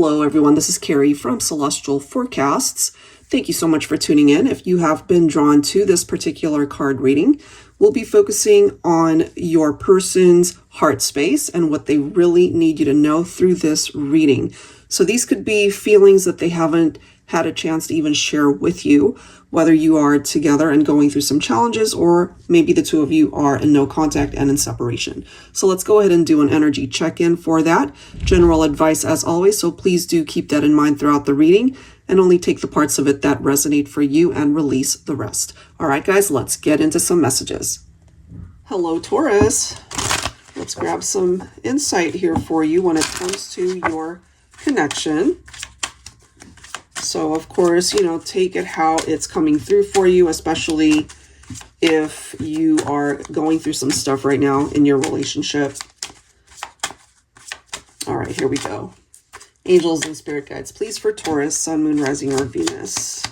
Hello everyone, this is Carrie from Celestial Forecasts. Thank you so much for tuning in. If you have been drawn to this particular card reading, we'll be focusing on your person's heart space and what they really need you to know through this reading. So these could be feelings that they haven't had a chance to even share with you, whether you are together and going through some challenges, or maybe the two of you are in no contact and in separation. So let's go ahead and do an energy check-in for that. General advice as always, so please do keep that in mind throughout the reading and only take the parts of it that resonate for you and release the rest. All right, guys, let's get into some messages. Hello, Taurus. Let's grab some insight here for you when it comes to your connection. So, of course, take it how it's coming through for you, especially if you are going through some stuff right now in your relationship. All right, here we go. Angels and spirit guides, please, for Taurus, Sun, Moon, Rising, or Venus.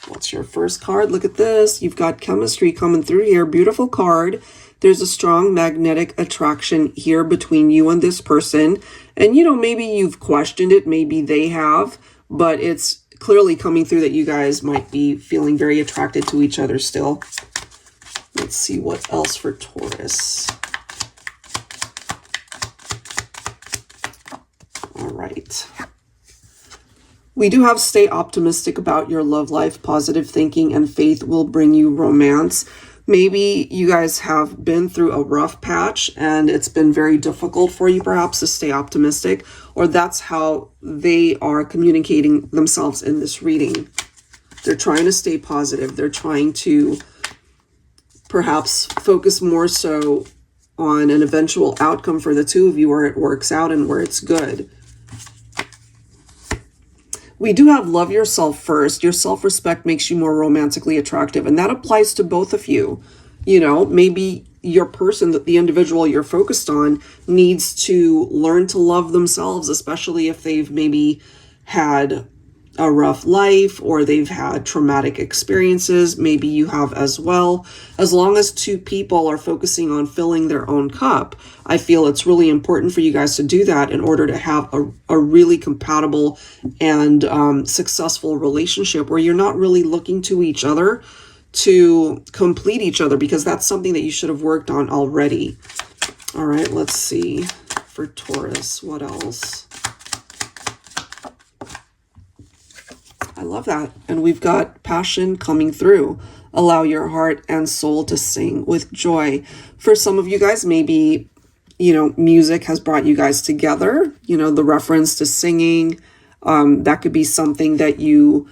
What's your first card? Look at this. You've got chemistry coming through here. Beautiful card. There's a strong magnetic attraction here between you and this person. And, maybe you've questioned it. Maybe they have. But it's clearly coming through that you guys might be feeling very attracted to each other still. Let's see what else for Taurus. All right. We do have stay optimistic about your love life. Positive thinking and faith will bring you romance. Maybe you guys have been through a rough patch and it's been very difficult for you perhaps to stay optimistic, or that's how they are communicating themselves in this reading. They're trying to stay positive. They're trying to perhaps focus more so on an eventual outcome for the two of you where it works out and where it's good. We do have love yourself first. Your self-respect makes you more romantically attractive, and that applies to both of you. Maybe your person, the individual you're focused on, needs to learn to love themselves, especially if they've maybe had a rough life or they've had traumatic experiences. Maybe you have as well. As long as two people are focusing on filling their own cup, I feel it's really important for you guys to do that in order to have a really compatible and successful relationship where you're not really looking to each other to complete each other, because that's something that you should have worked on already. All right, let's see for Taurus, what else? I love that. And we've got passion coming through. Allow your heart and soul to sing with joy. For some of you guys, maybe, music has brought you guys together. The reference to singing, that could be something that you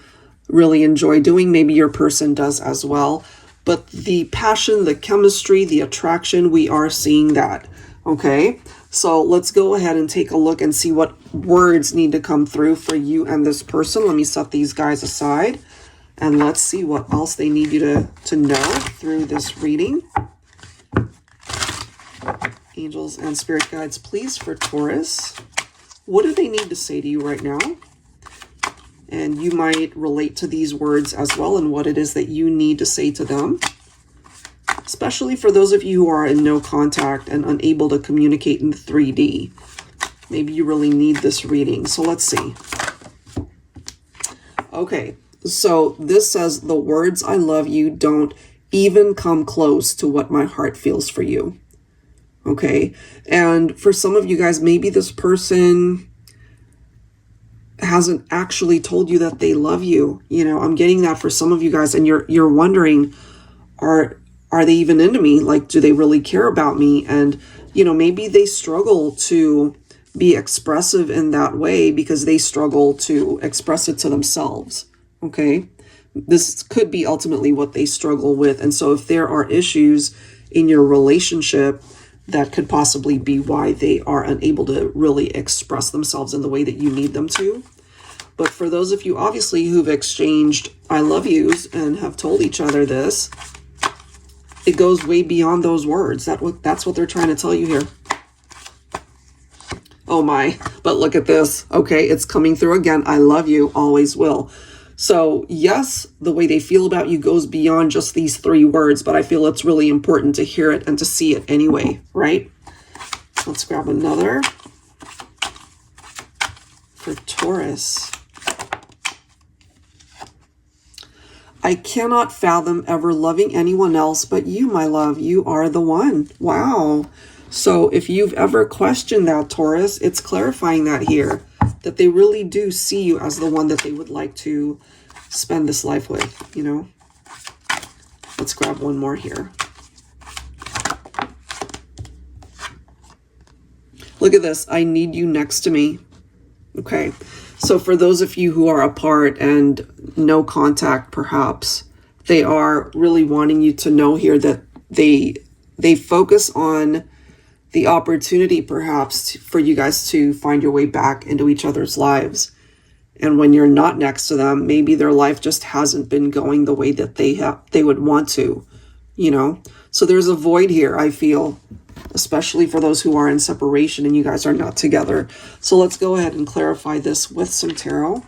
really enjoy doing. Maybe your person does as well. But the passion, the chemistry, the attraction, we are seeing that. Okay, so let's go ahead and take a look and see what words need to come through for you and this person. Let me set these guys aside and let's see what else they need you to know through this reading. Angels and spirit guides, please, for Taurus. What do they need to say to you right now? And you might relate to these words as well and what it is that you need to say to them. Especially for those of you who are in no contact and unable to communicate in 3D. Maybe you really need this reading. So let's see. Okay, so this says, the words I love you don't even come close to what my heart feels for you. Okay, and for some of you guys, maybe this person hasn't actually told you that they love you. I'm getting that for some of you guys, and you're wondering, are they even into me? Like, do they really care about me? And, maybe they struggle to be expressive in that way because they struggle to express it to themselves. Okay. This could be ultimately what they struggle with. And so if there are issues in your relationship, that could possibly be why they are unable to really express themselves in the way that you need them to. But for those of you, obviously, who've exchanged I love yous and have told each other this, it goes way beyond those words. That's what they're trying to tell you here. Oh my, but look at this. Okay, it's coming through again. I love you, always will. So yes, the way they feel about you goes beyond just these 3 words, but I feel it's really important to hear it and to see it anyway, right? Let's grab another. for Taurus. I cannot fathom ever loving anyone else but you, my love. You are the one. Wow. So if you've ever questioned that, Taurus, it's clarifying that here, that they really do see you as the one that they would like to spend this life with, you know. Let's grab one more here. Look at this. I need you next to me. Okay. So for those of you who are apart and no contact, perhaps, they are really wanting you to know here that they focus on the opportunity, perhaps, for you guys to find your way back into each other's lives. And when you're not next to them, maybe their life just hasn't been going the way that they would want to, you know. So there's a void here, I feel, especially for those who are in separation and you guys are not together. So let's go ahead and clarify this with some tarot.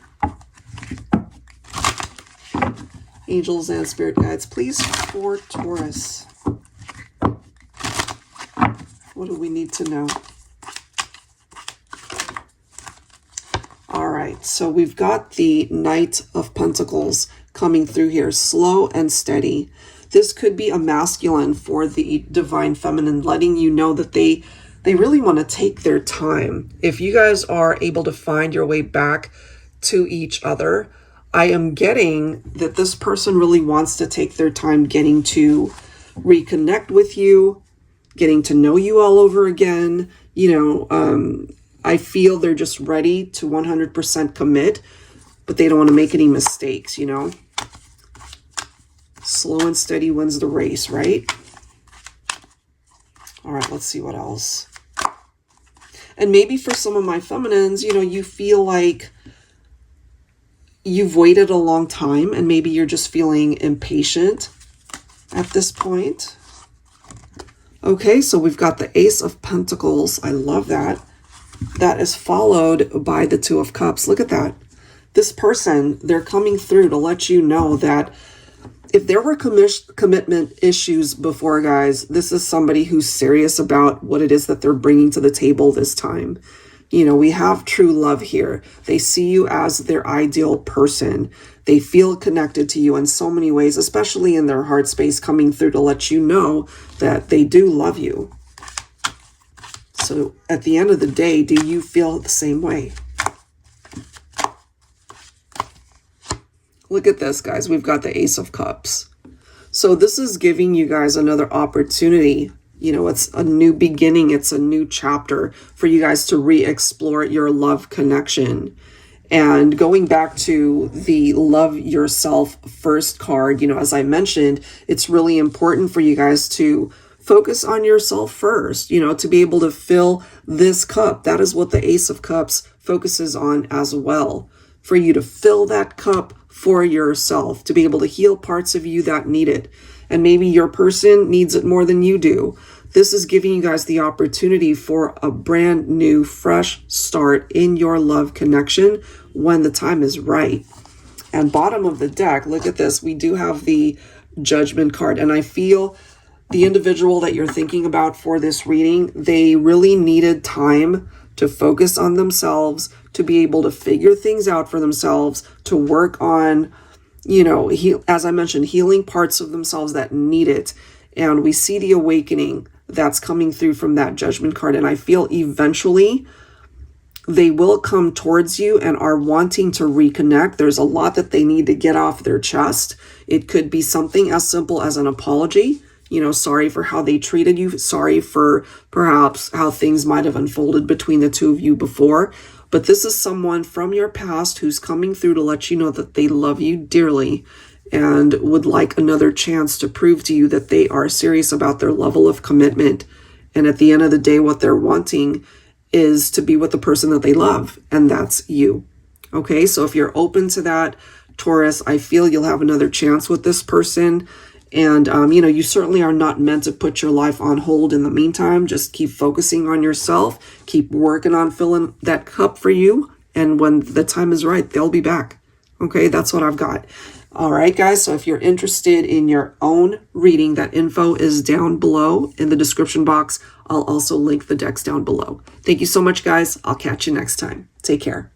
Angels and spirit guides, please, for Taurus. What do we need to know? All right, so we've got the Knight of Pentacles coming through here, slow and steady. This could be a masculine for the divine feminine, letting you know that they really want to take their time. If you guys are able to find your way back to each other, I am getting that this person really wants to take their time getting to reconnect with you, getting to know you all over again. You know, I feel they're just ready to 100% commit, but they don't want to make any mistakes, you know. Slow and steady wins the race, right? All right, let's see what else. And maybe for some of my feminines, you know, you feel like you've waited a long time and maybe you're just feeling impatient at this point. Okay, so we've got the Ace of Pentacles. I love that. That is followed by the Two of Cups. Look at that. This person, they're coming through to let you know that if there were commitment issues before, guys, this is somebody who's serious about what it is that they're bringing to the table this time. You know, we have true love here. They see you as their ideal person. They feel connected to you in so many ways, especially in their heart space, coming through to let you know that they do love you. So at the end of the day, do you feel the same way? Look at this, guys. We've got the Ace of Cups. So this is giving you guys another opportunity. You know, it's a new beginning. It's a new chapter for you guys to re-explore your love connection. And going back to the Love Yourself First card, you know, as I mentioned, it's really important for you guys to focus on yourself first, you know, to be able to fill this cup. That is what the Ace of Cups focuses on as well. For you to fill that cup for yourself, to be able to heal parts of you that need it. And maybe your person needs it more than you do. This is giving you guys the opportunity for a brand new, fresh start in your love connection when the time is right. And bottom of the deck, look at this. We do have the Judgment card. And I feel the individual that you're thinking about for this reading, they really needed time to focus on themselves, to be able to figure things out for themselves, to work on, you know, as I mentioned, healing parts of themselves that need it. And we see the awakening that's coming through from that Judgment card. And I feel eventually they will come towards you and are wanting to reconnect. There's a lot that they need to get off their chest. It could be something as simple as an apology. You know, sorry for how they treated you. Sorry for perhaps how things might have unfolded between the two of you before. But this is someone from your past who's coming through to let you know that they love you dearly and would like another chance to prove to you that they are serious about their level of commitment. And at the end of the day, what they're wanting is to be with the person that they love, and that's you. Okay, so if you're open to that, Taurus, I feel you'll have another chance with this person. And, you know, you certainly are not meant to put your life on hold in the meantime. Just keep focusing on yourself. Keep working on filling that cup for you. And when the time is right, they'll be back. Okay, that's what I've got. All right, guys. So if you're interested in your own reading, that info is down below in the description box. I'll also link the decks down below. Thank you so much, guys. I'll catch you next time. Take care.